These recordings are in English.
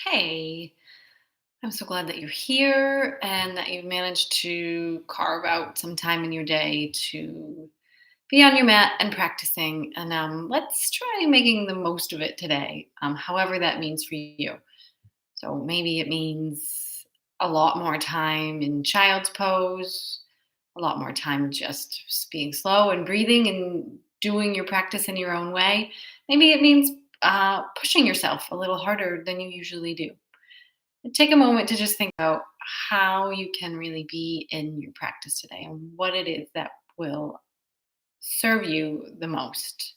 Hey, I'm so glad that you're here and that you've managed to carve out some time in your day to be on your mat and practicing. And let's try making the most of it today, however that means for you. So maybe it means a lot more time in child's pose, a lot more time just being slow and breathing and doing your practice in your own way. Maybe it means pushing yourself a little harder than you usually do. Take a moment to just think about how you can really be in your practice today and what it is that will serve you the most.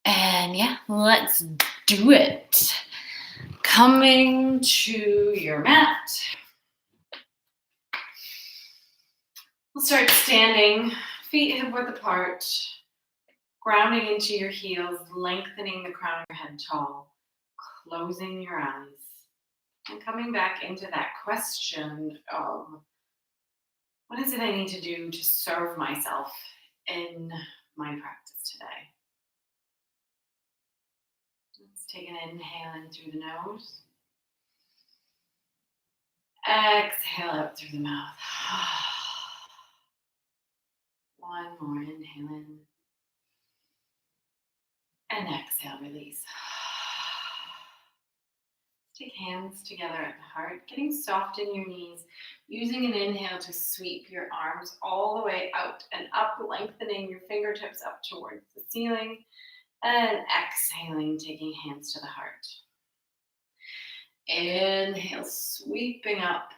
And yeah, let's do it. Coming to your mat. We'll start standing, feet hip width apart, grounding into your heels, lengthening the crown of your head tall, closing your eyes, and coming back into that question of what is it I need to do to serve myself in my practice today? Let's take an inhale in through the nose. Exhale out through the mouth. One more inhale in. And exhale, release. Take hands together at the heart, getting soft in your knees, using an inhale to sweep your arms all the way out and up, lengthening your fingertips up towards the ceiling. And exhaling, taking hands to the heart. Inhale, sweeping up.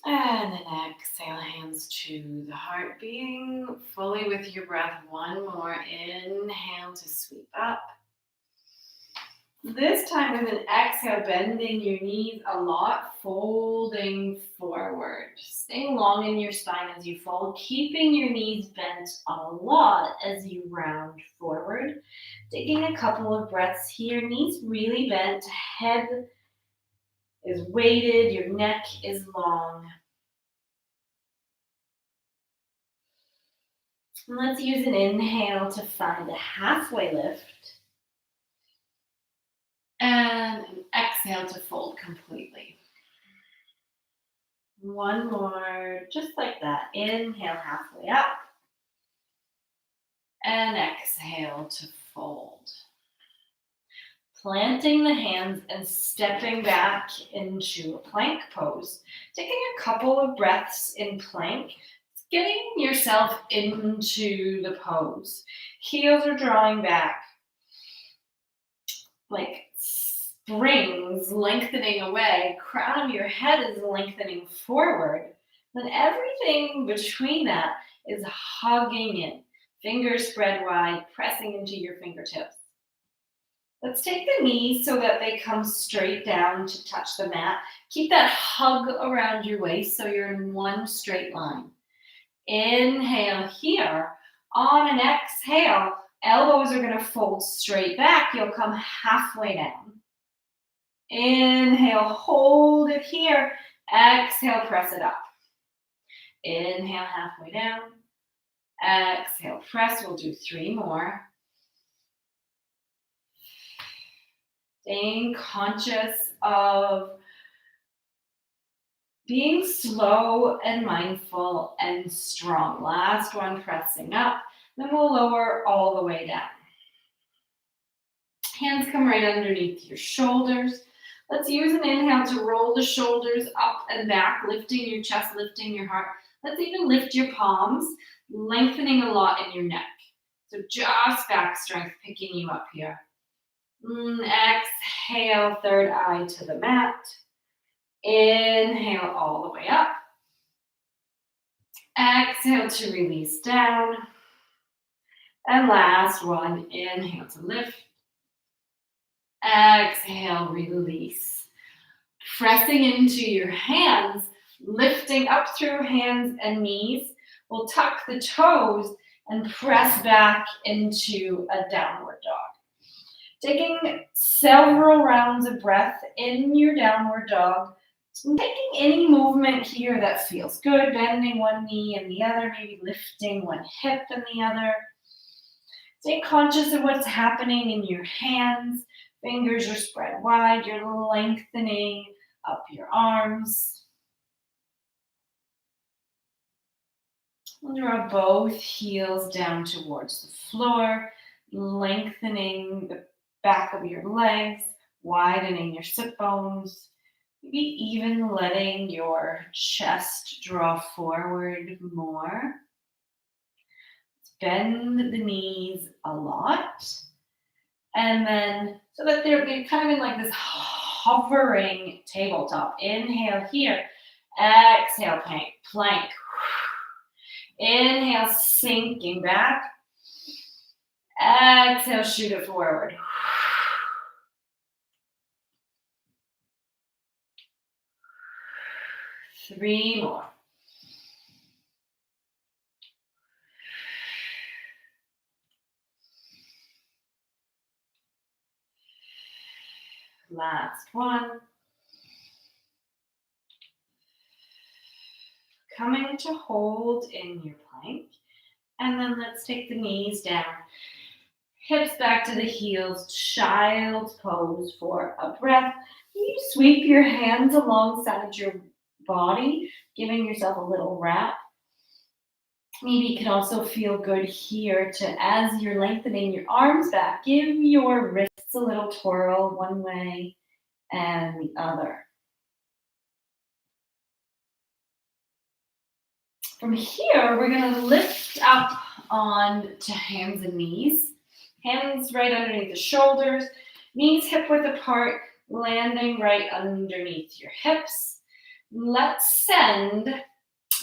And then exhale, hands to the heart, being fully with your breath. One more inhale to sweep up. This time with an exhale, bending your knees a lot, folding forward. Staying long in your spine as you fold, keeping your knees bent a lot as you round forward. Taking a couple of breaths here, knees really bent, head is weighted, your neck is long. And let's use an inhale to find a halfway lift. And an exhale to fold completely. One more, just like that. Inhale halfway up. And exhale to fold. Planting the hands and stepping back into a plank pose. Taking a couple of breaths in plank. Getting yourself into the pose. Heels are drawing back. Like springs lengthening away, crown of your head is lengthening forward, then everything between that is hugging in. Fingers spread wide, pressing into your fingertips. Let's take the knees so that they come straight down to touch the mat. Keep that hug around your waist so you're in one straight line. Inhale here. On an exhale, elbows are going to fold straight back. You'll come halfway down. Inhale, hold it here. Exhale, press it up. Inhale, halfway down. Exhale, press. We'll do 3 more. Staying conscious of being slow and mindful and strong. Last one, pressing up. Then we'll lower all the way down. Hands come right underneath your shoulders. Let's use an inhale to roll the shoulders up and back, lifting your chest, lifting your heart. Let's even lift your palms, lengthening a lot in your neck. So just back strength picking you up here. Exhale, third eye to the mat. Inhale all the way up. Exhale to release down. And last one, inhale to lift. Exhale, release. Pressing into your hands, lifting up through hands and knees. We'll tuck the toes and press back into a downward dog. Taking several rounds of breath in your downward dog. Taking any movement here that feels good, bending one knee and the other, maybe lifting one hip and the other. Stay conscious of what's happening in your hands. Fingers are spread wide. You're lengthening up your arms. Draw both heels down towards the floor, lengthening the back of your legs, widening your sit bones. Maybe even letting your chest draw forward more. Bend the knees a lot. And then, so that they're kind of in like this hovering tabletop. Inhale here. Exhale, plank. Inhale, sinking back. Exhale, shoot it forward. Three more. Last one. Coming to hold in your plank. And then let's take the knees down. Hips back to the heels. Child's pose for a breath. You sweep your hands alongside your body, giving yourself a little wrap. Maybe it can also feel good here to, as you're lengthening your arms back, give your wrists a little twirl one way and the other. From here, we're going to lift up on to hands and knees. Hands right underneath the shoulders, knees hip width apart, landing right underneath your hips. Let's send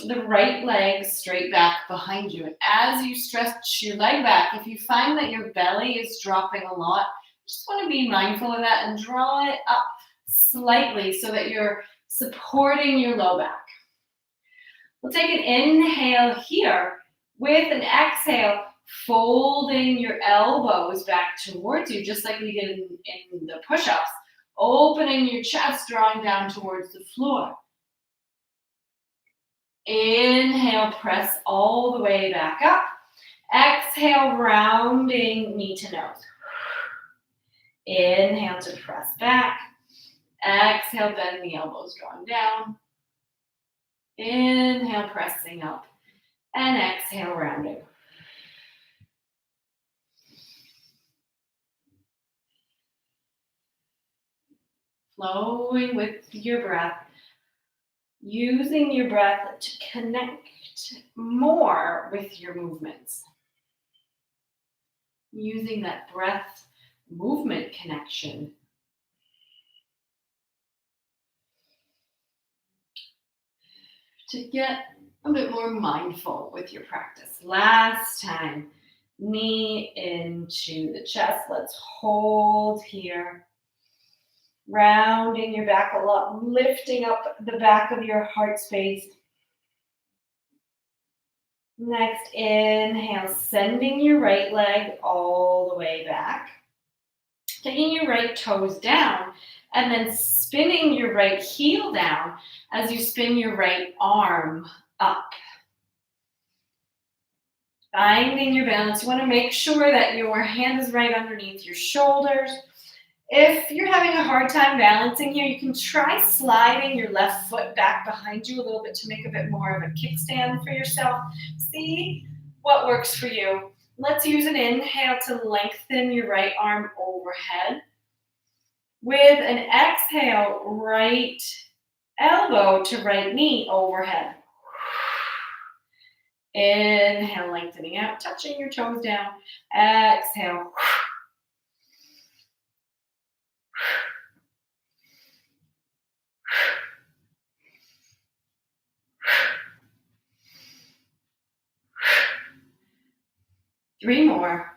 the right leg straight back behind you. And as you stretch your leg back, if you find that your belly is dropping a lot, just want to be mindful of that and draw it up slightly so that you're supporting your low back. We'll take an inhale here with an exhale, folding your elbows back towards you, just like we did in the push-ups. Opening your chest, drawing down towards the floor. Inhale, press all the way back up. Exhale, rounding knee to nose. Inhale to press back. Exhale, bend the elbows, drawing down. Inhale, pressing up. And exhale, rounding. Flowing with your breath. Using your breath to connect more with your movements. Using that breath movement connection to get a bit more mindful with your practice. Last time, knee into the chest. Let's hold here. Rounding your back a lot, lifting up the back of your heart space. Next, inhale, sending your right leg all the way back. Taking your right toes down and then spinning your right heel down as you spin your right arm up. Finding your balance. You want to make sure that your hand is right underneath your shoulders. If you're having a hard time balancing here, you can try sliding your left foot back behind you a little bit to make a bit more of a kickstand for yourself. See what works for you. Let's use an inhale to lengthen your right arm overhead. With an exhale, right elbow to right knee overhead. Inhale, lengthening out, touching your toes down. Exhale. Three more.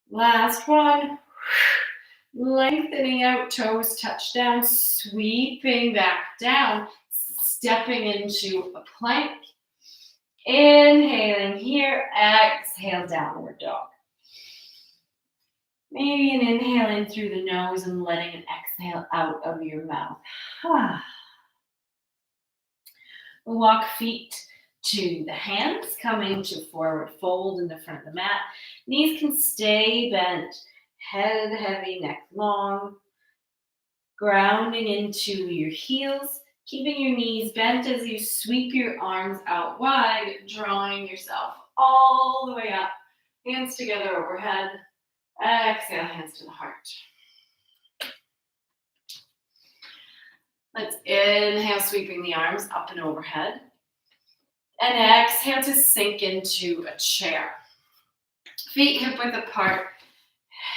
Last one. Lengthening out, toes touch down, sweeping back down, stepping into a plank. Inhaling here, exhale, downward dog. Maybe an inhale in through the nose and letting an exhale out of your mouth. We'll walk feet to the hands, coming to forward fold in the front of the mat. Knees can stay bent, head heavy, neck long, grounding into your heels, keeping your knees bent as you sweep your arms out wide, drawing yourself all the way up, hands together overhead. Exhale, hands to the heart. Let's inhale, sweeping the arms up and overhead. And exhale to sink into a chair. Feet hip width apart,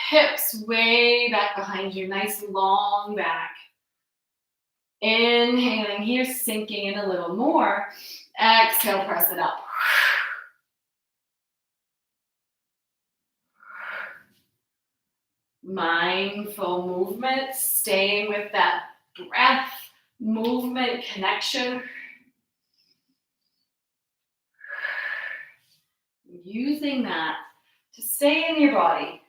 hips way back behind you, nice long back. Inhaling here, sinking in a little more. Exhale, press it up. Mindful movement, staying with that breath, movement, connection. Using that to stay in your body.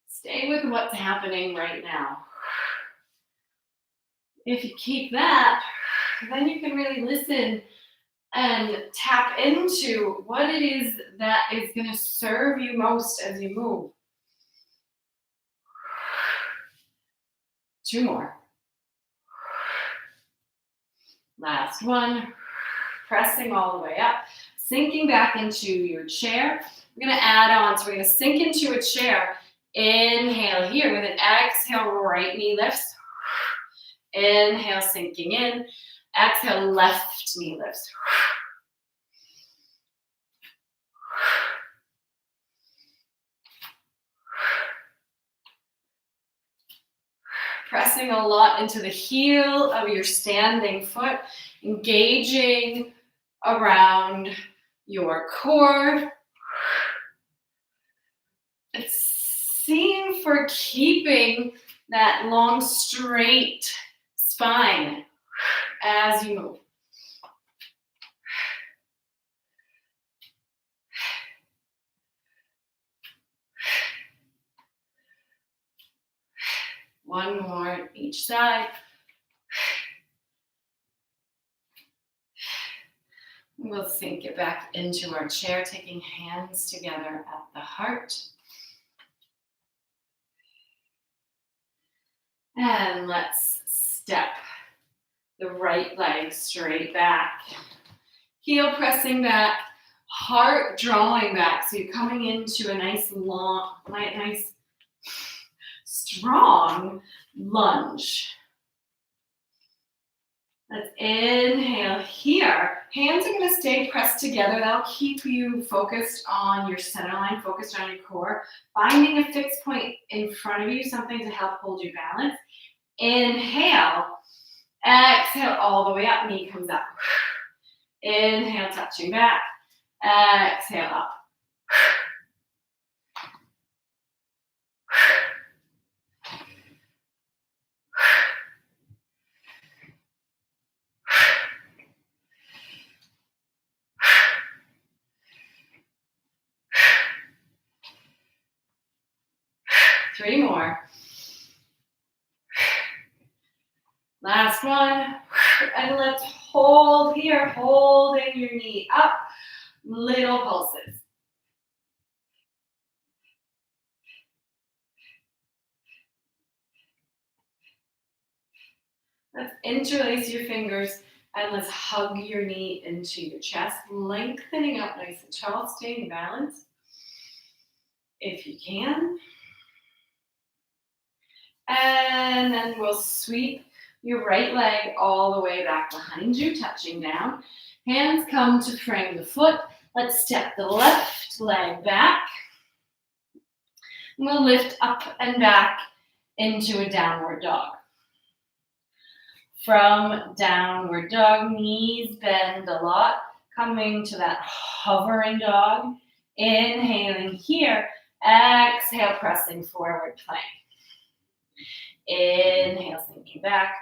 Stay with what's happening right now. If you keep that, then you can really listen and tap into what it is that is going to serve you most as you move. 2 more. Last one. Pressing all the way up. Sinking back into your chair. We're going to add on. So we're going to sink into a chair. Inhale here with an exhale, right knee lifts. Inhale, sinking in. Exhale, left knee lifts. Pressing a lot into the heel of your standing foot, engaging around your core. It's seeing for keeping that long, straight spine as you move. One more each side. We'll sink it back into our chair, taking hands together at the heart. And let's step the right leg straight back. Heel pressing back, heart drawing back. So you're coming into a nice long, nice strong lunge. Let's inhale here. Hands are going to stay pressed together. That'll keep you focused on your center line, focused on your core. Finding a fixed point in front of you, something to help hold you balanced. Inhale. Exhale all the way up. Knee comes up. Inhale, touching back. Exhale up. Three more. Last one. And let's hold here, holding your knee up. Little pulses. Let's interlace your fingers and let's hug your knee into your chest, lengthening up nice and tall, staying balanced if you can. And then we'll sweep your right leg all the way back behind you, touching down. Hands come to frame the foot. Let's step the left leg back. We'll lift up and back into a downward dog. From downward dog, knees bend a lot, coming to that hovering dog. Inhaling here, exhale, pressing forward plank. Inhale, sinking back.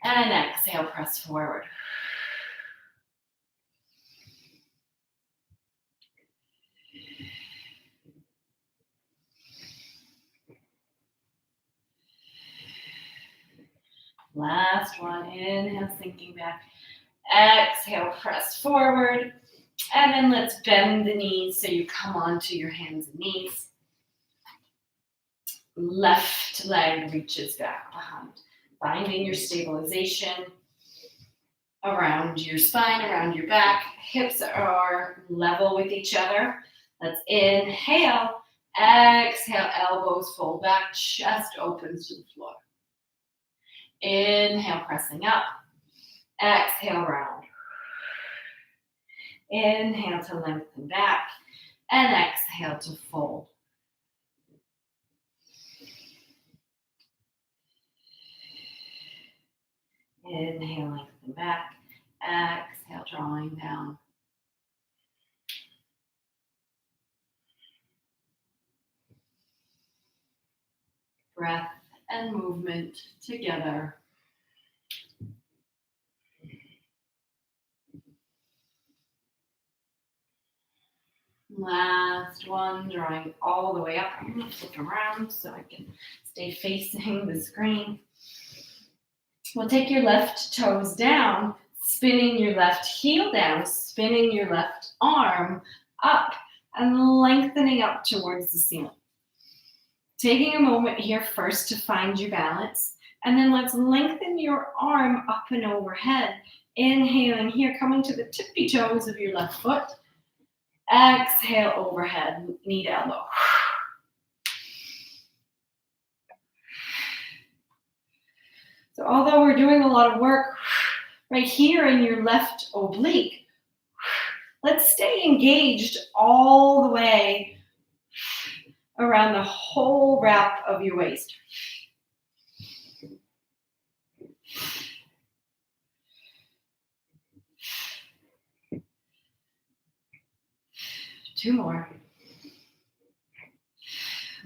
And exhale, press forward. Last one, inhale, sinking back. Exhale, press forward. And then let's bend the knees so you come onto your hands and knees. Left leg reaches back behind. Finding your stabilization around your spine, around your back. Hips are level with each other. Let's inhale. Exhale, elbows fold back, chest opens to the floor. Inhale, pressing up. Exhale, round. Inhale to lengthen back. And exhale to fold. Inhale, lengthen back. Exhale, drawing down. Breath and movement together. Last one, drawing all the way up. I'm going to flip around so I can stay facing the screen. We'll take your left toes down, spinning your left heel down, spinning your left arm up, and lengthening up towards the ceiling. Taking a moment here first to find your balance, and then let's lengthen your arm up and overhead. Inhaling here, coming to the tippy toes of your left foot. Exhale, overhead, knee to elbow. So although we're doing a lot of work right here in your left oblique, let's stay engaged all the way around the whole wrap of your waist. Two more.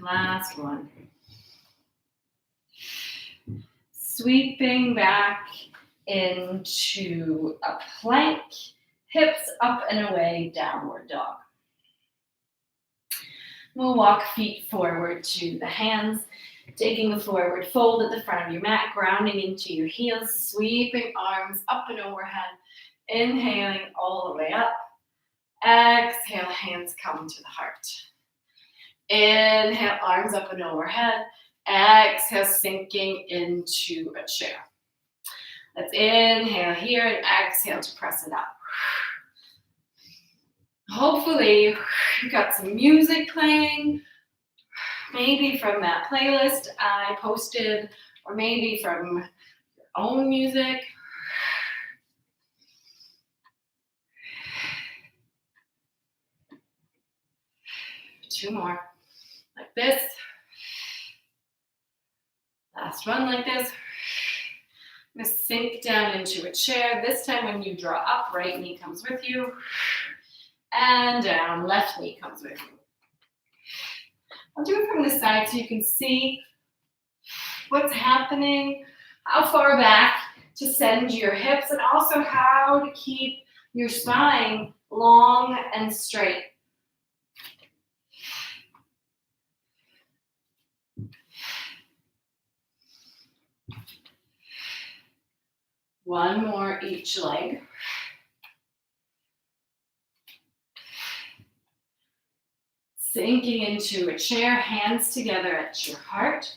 Last one. Sweeping back into a plank, hips up and away, downward dog. We'll walk feet forward to the hands, taking a forward fold at the front of your mat, grounding into your heels, sweeping arms up and overhead, inhaling all the way up. Exhale, hands come to the heart. Inhale, arms up and overhead. Exhale, sinking into a chair. Let's inhale here and exhale to press it up. Hopefully, you've got some music playing, maybe from that playlist I posted, or maybe from your own music. Two more, like this. Last one, like this. I'm going to sink down into a chair. This time when you draw up, right knee comes with you. And down, left knee comes with you. I'll do it from the side so you can see what's happening, how far back to send your hips, and also how to keep your spine long and straight. One more each leg. Sinking into a chair, hands together at your heart.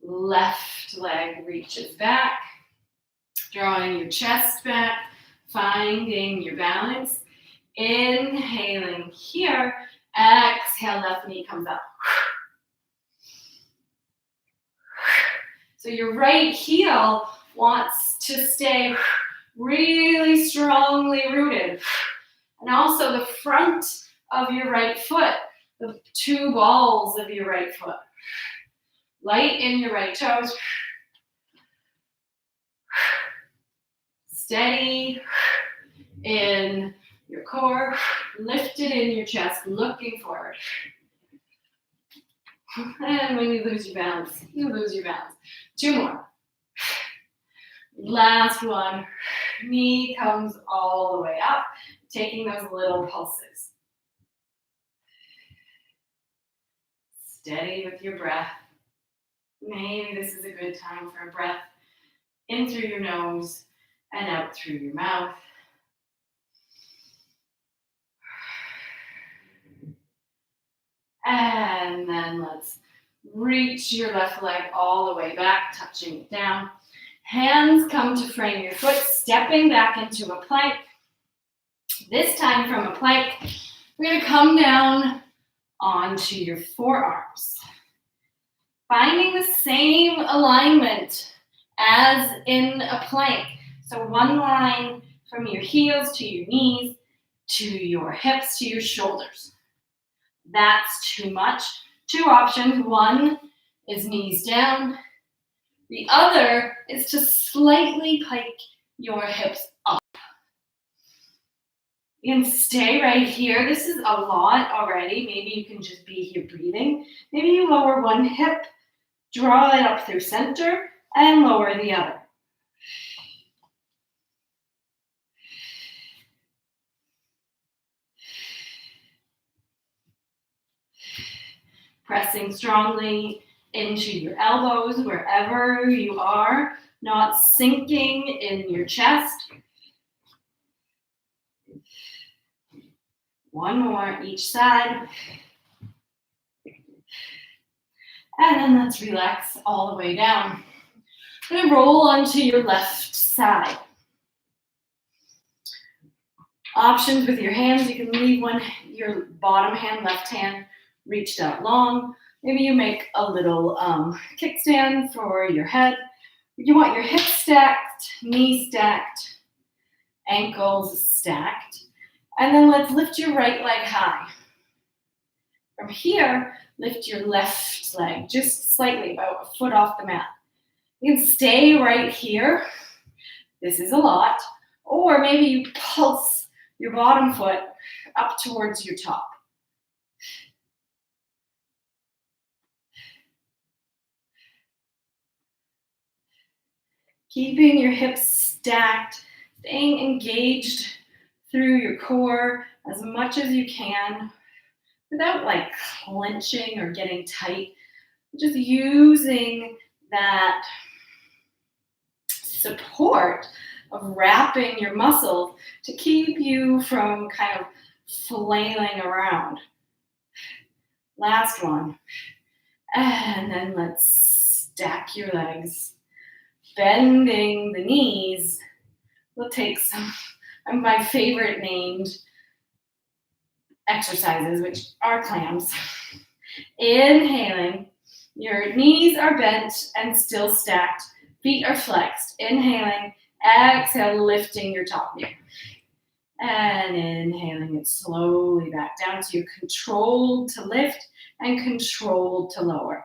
Left leg reaches back, drawing your chest back, finding your balance. Inhaling here, exhale, left knee comes up. So your right heel wants to stay really strongly rooted. And also the front of your right foot, the two balls of your right foot. Light in your right toes. Steady in your core. Lifted in your chest, looking forward. And when you lose your balance, you lose your balance. Two more. Last one. Knee comes all the way up, taking those little pulses. Steady with your breath. Maybe this is a good time for a breath in through your nose and out through your mouth. And then let's reach your left leg all the way back, touching it down. Hands come to frame your foot, stepping back into a plank. This time from a plank, we're going to come down onto your forearms. Finding the same alignment as in a plank. So one line from your heels to your knees, to your hips, to your shoulders. That's too much. Two options. One is knees down. The other is to slightly pike your hips up. You can stay right here. This is a lot already. Maybe you can just be here breathing. Maybe you lower one hip, draw it up through center, and lower the other. Pressing strongly into your elbows wherever you are, not sinking in your chest. One more each side. And then let's relax all the way down. I'm going to roll onto your left side. Options with your hands, you can leave your bottom hand, left hand, reached out long. Maybe you make a little kickstand for your head. You want your hips stacked, knees stacked, ankles stacked. And then let's lift your right leg high. From here, lift your left leg just slightly, about a foot off the mat. You can stay right here. This is a lot. Or maybe you pulse your bottom foot up towards your top. Keeping your hips stacked, staying engaged through your core as much as you can without like clenching or getting tight. Just using that support of wrapping your muscles to keep you from kind of flailing around. Last one. And then let's stack your legs. Bending the knees. We'll take some of my favorite named exercises, which are clams. Inhaling. Your knees are bent and still stacked. Feet are flexed. Inhaling. Exhale, lifting your top knee. And inhaling it slowly back down. So you're controlled to lift and controlled to lower.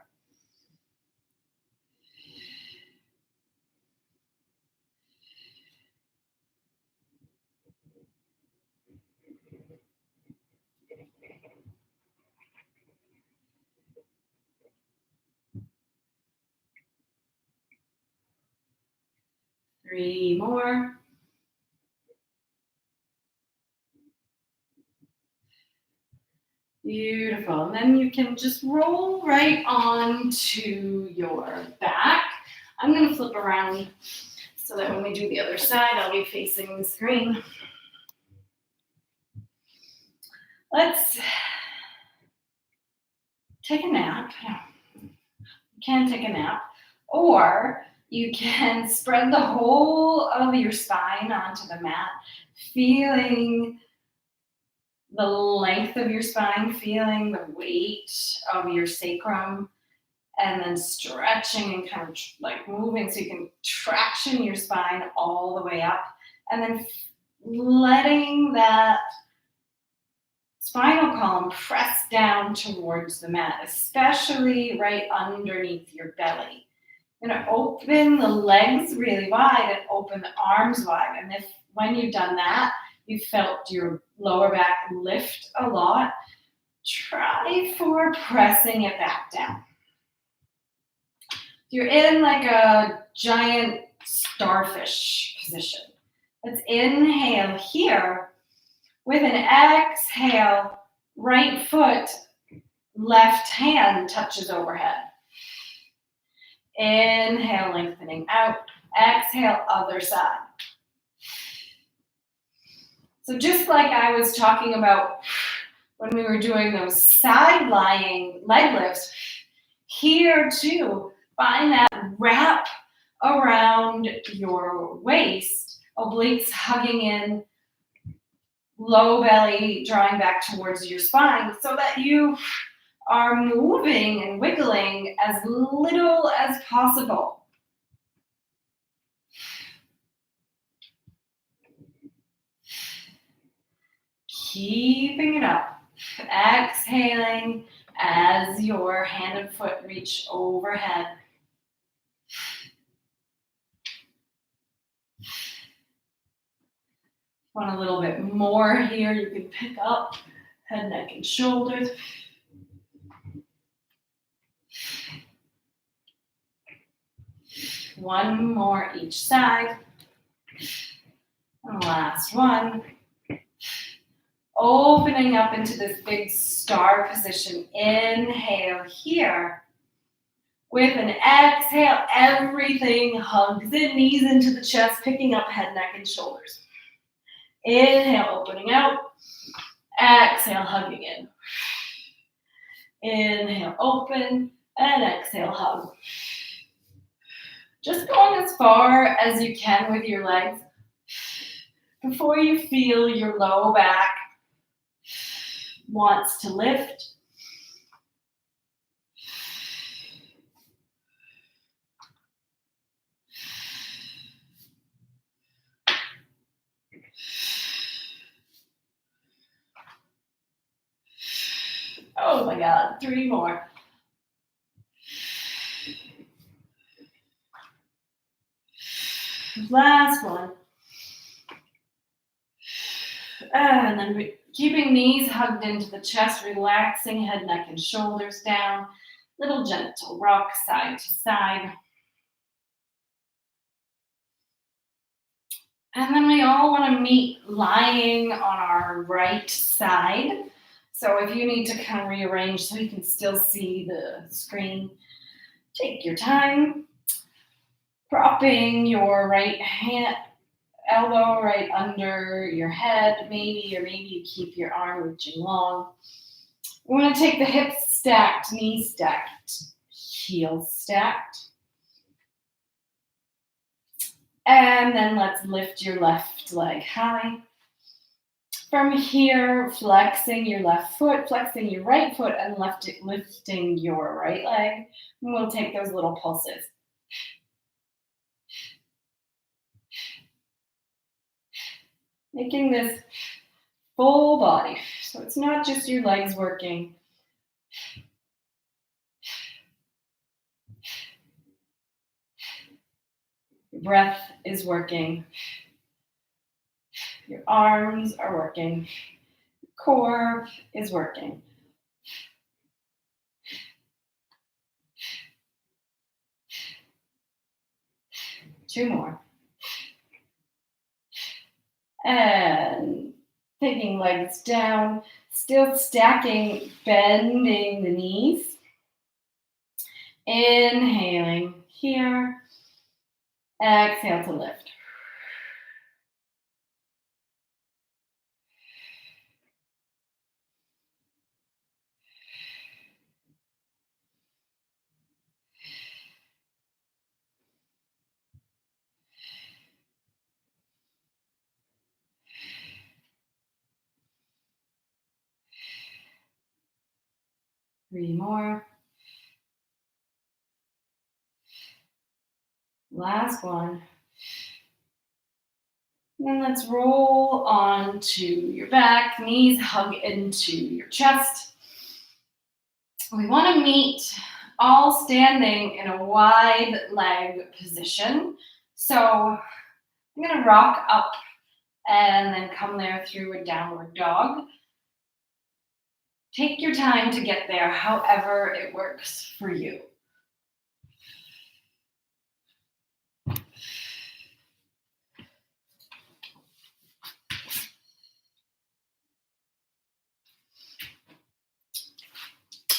Three more. Beautiful. And then you can just roll right onto your back. I'm going to flip around so that when we do the other side, I'll be facing the screen. Let's take a nap. You can take a nap, or you can spread the whole of your spine onto the mat, feeling the length of your spine, feeling the weight of your sacrum, and then stretching and kind of like moving so you can traction your spine all the way up, and then letting that spinal column press down towards the mat, especially right underneath your belly. You're going to open the legs really wide and open the arms wide. And if when you've done that, you felt your lower back lift a lot, try for pressing it back down. You're in like a giant starfish position. Let's inhale here. With an exhale, right foot, left hand touches overhead. Inhale, lengthening out. Exhale, other side. So just like I was talking about when we were doing those side lying leg lifts, here too, find that wrap around your waist, obliques hugging in, low belly drawing back towards your spine so that you are moving and wiggling as little as possible. Keeping it up. Exhaling as your hand and foot reach overhead. Want a little bit more here, you can pick up head, neck, and shoulders. One more each side. And last one. Opening up into this big star position. Inhale here. With an exhale, everything hugs in, knees into the chest, picking up head, neck, and shoulders. Inhale, opening out. Exhale, hugging in. Inhale, open, and exhale, hug. Just going as far as you can with your legs before you feel your low back wants to lift. Oh my God, 3 more. Last one. And then keeping knees hugged into the chest, relaxing head, neck, and shoulders down. Little gentle rock side to side. And then we all want to meet lying on our right side. So if you need to kind of rearrange so you can still see the screen, take your time. Propping your right hand, elbow right under your head, maybe, or maybe you keep your arm reaching long. We want to take the hips stacked, knees stacked, heels stacked. And then let's lift your left leg high. From here, flexing your left foot, flexing your right foot, and lifting your right leg. And we'll take those little pulses. Making this full body. So it's not just your legs working. Your breath is working. Your arms are working. Your core is working. Two more. And taking legs down, still stacking, bending the knees. Inhaling here. Exhale to lift. Three more. Last one. And then let's roll onto your back, knees hug into your chest. We want to meet all standing in a wide leg position. So I'm going to rock up and then come there through a downward dog. Take your time to get there, however it works for you.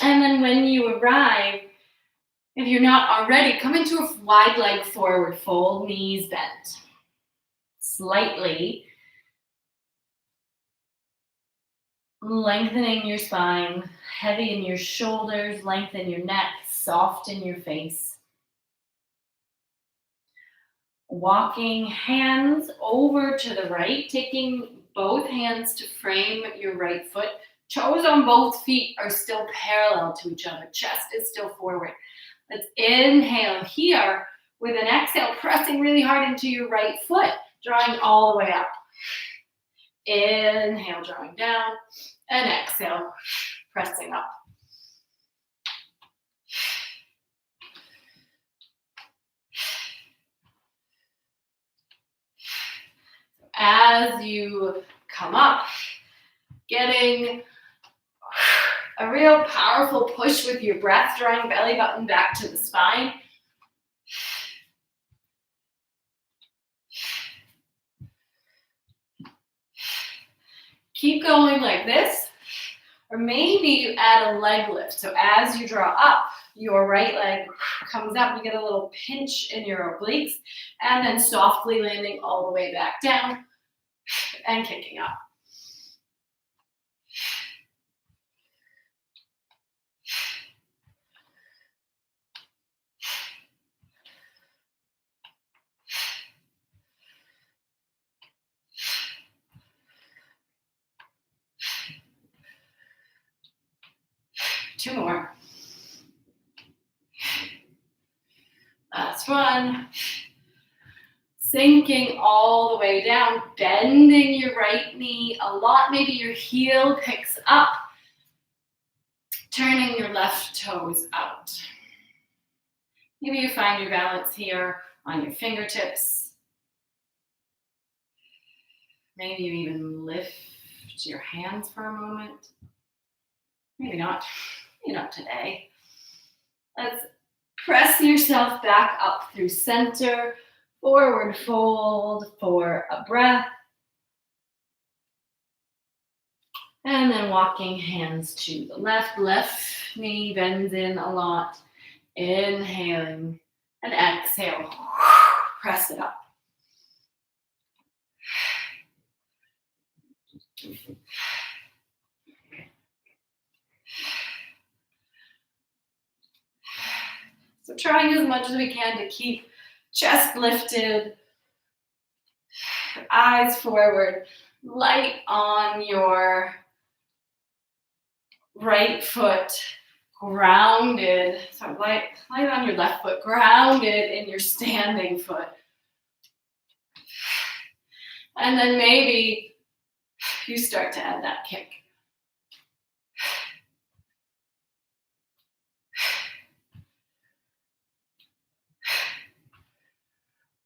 And then when you arrive, if you're not already, come into a wide leg forward fold, knees bent. Slightly. Lengthening your spine, heavy in your shoulders, lengthen your neck, soft in your face. Walking hands over to the right, taking both hands to frame your right foot. Toes on both feet are still parallel to each other. Chest is still forward. Let's inhale here with an exhale, pressing really hard into your right foot, drawing all the way up. Inhale, drawing down, and exhale, pressing up. As you come up, getting a real powerful push with your breath, drawing belly button back to the spine. Keep going like this, or maybe you add a leg lift. So as you draw up, your right leg comes up, you get a little pinch in your obliques, and then softly landing all the way back down and kicking up. Two more. Last one. Sinking all the way down, bending your right knee a lot. Maybe your heel picks up, turning your left toes out. Maybe you find your balance here on your fingertips. Maybe you even lift your hands for a moment. Maybe not. Maybe not today. Let's press yourself back up through center. Forward fold for a breath. And then walking hands to the left. Left knee bends in a lot. Inhaling and exhale. Press it up. So trying as much as we can to keep chest lifted, eyes forward, light on your right foot, grounded. So light on your left foot, grounded in your standing foot. And then maybe you start to add that kick.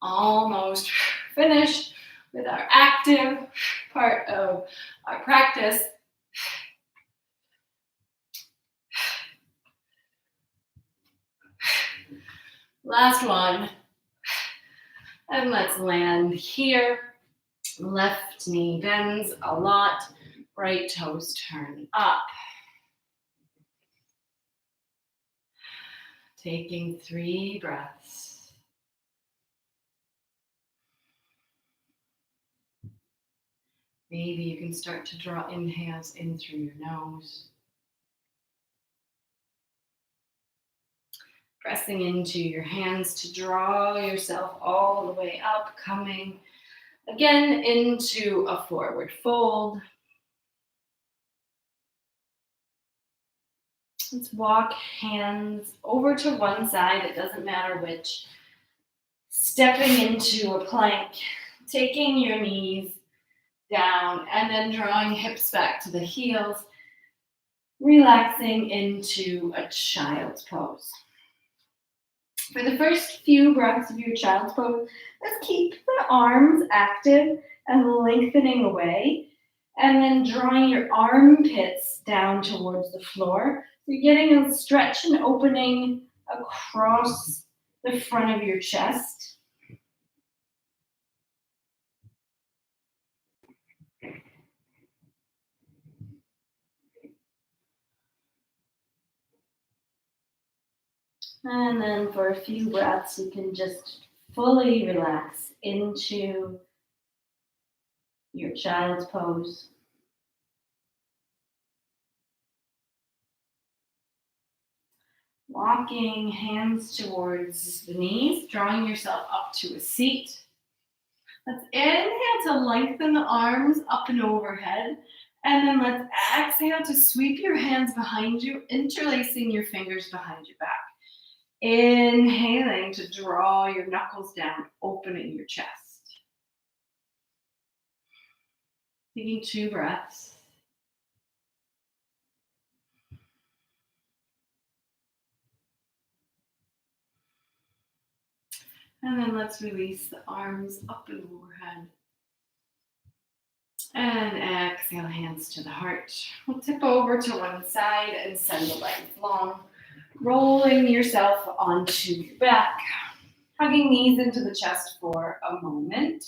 Almost finished with our active part of our practice. Last one. And let's land here. Left knee bends a lot. Right toes turn up. Taking 3 breaths. Maybe you can start to draw inhales in through your nose. Pressing into your hands to draw yourself all the way up, coming again into a forward fold. Let's walk hands over to one side, it doesn't matter which. Stepping into a plank, taking your knees down, and then drawing hips back to the heels, relaxing into a child's pose. For the first few breaths of your child's pose, let's keep the arms active and lengthening away, and then drawing your armpits down towards the floor. So you're getting a stretch and opening across the front of your chest. And then for a few breaths, you can just fully relax into your child's pose. Walking hands towards the knees, drawing yourself up to a seat. Let's inhale to lengthen the arms up and overhead. And then let's exhale to sweep your hands behind you, interlacing your fingers behind your back. Inhaling to draw your knuckles down, opening your chest. Taking 2 breaths. And then let's release the arms up and overhead. And exhale, hands to the heart. We'll tip over to one side and send the legs long, rolling yourself onto your back, hugging knees into the chest for a moment.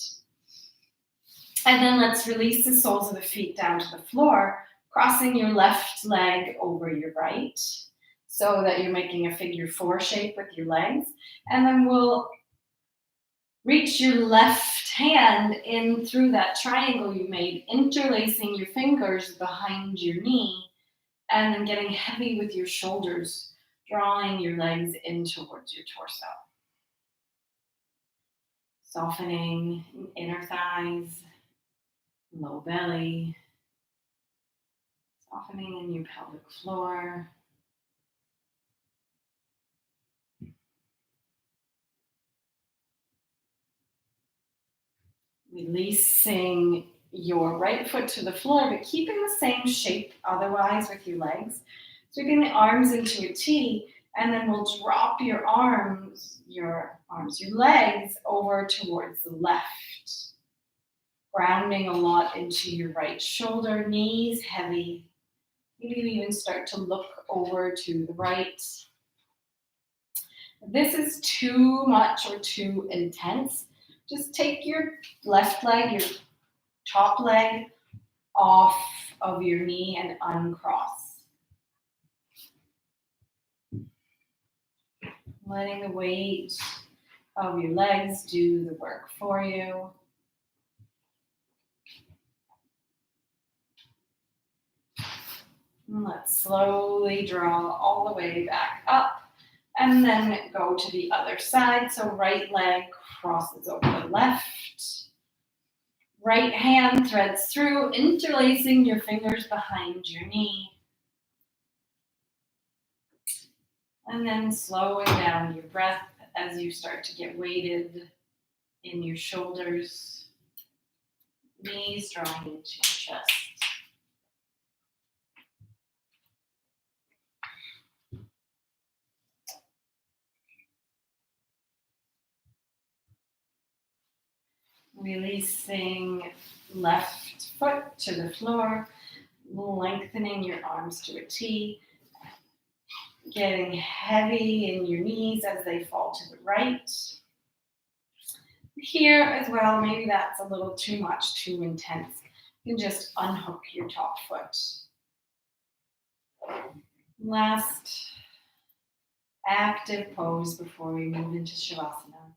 And then let's release the soles of the feet down to the floor, crossing your left leg over your right so that you're making a figure 4 shape with your legs. And then we'll reach your left hand in through that triangle you made, interlacing your fingers behind your knee, and then getting heavy with your shoulders, drawing your legs in towards your torso. Softening inner thighs, low belly, softening in your pelvic floor. Releasing your right foot to the floor, but keeping the same shape otherwise with your legs. Sweeping the arms into a T, and then we'll drop your legs over towards the left. Grounding a lot into your right shoulder, knees heavy. Maybe you even start to look over to the right. If this is too much or too intense, just take your left leg, your top leg, off of your knee and uncross. Letting the weight of your legs do the work for you. And let's slowly draw all the way back up and then go to the other side. So right leg crosses over the left. Right hand threads through, interlacing your fingers behind your knee. And then slowing down your breath as you start to get weighted in your shoulders, knees drawing into your chest. Releasing left foot to the floor, lengthening your arms to a T, getting heavy in your knees as they fall to the right. Here as well, maybe that's a little too much, too intense. You can just unhook your top foot. Last active pose before we move into Shavasana.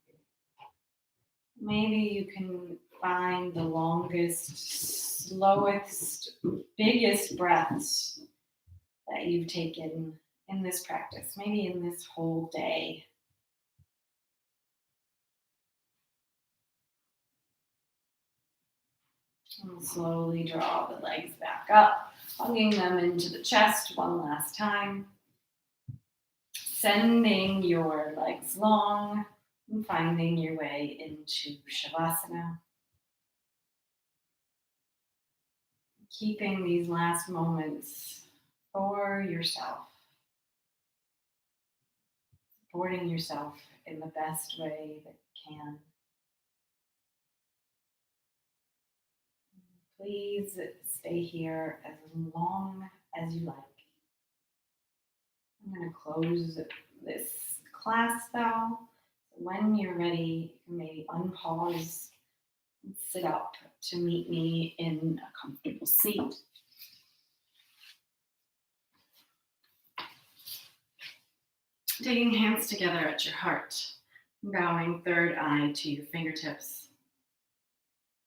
Maybe you can find the longest, slowest, biggest breaths that you've taken in this practice, maybe in this whole day. And slowly draw the legs back up, hugging them into the chest one last time. Sending your legs long and finding your way into Shavasana. Keeping these last moments for yourself. Supporting yourself in the best way that you can. Please stay here as long as you like. I'm going to close this class though. When you're ready, you can maybe unpause and sit up to meet me in a comfortable seat. Taking hands together at your heart, bowing third eye to your fingertips,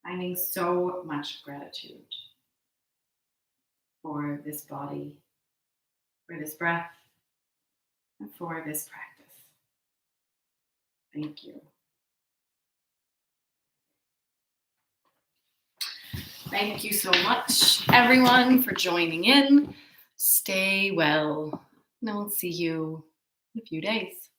finding so much gratitude for this body, for this breath, for this practice. Thank you. Thank you so much, everyone, for joining in. Stay well, and I will see you in a few days.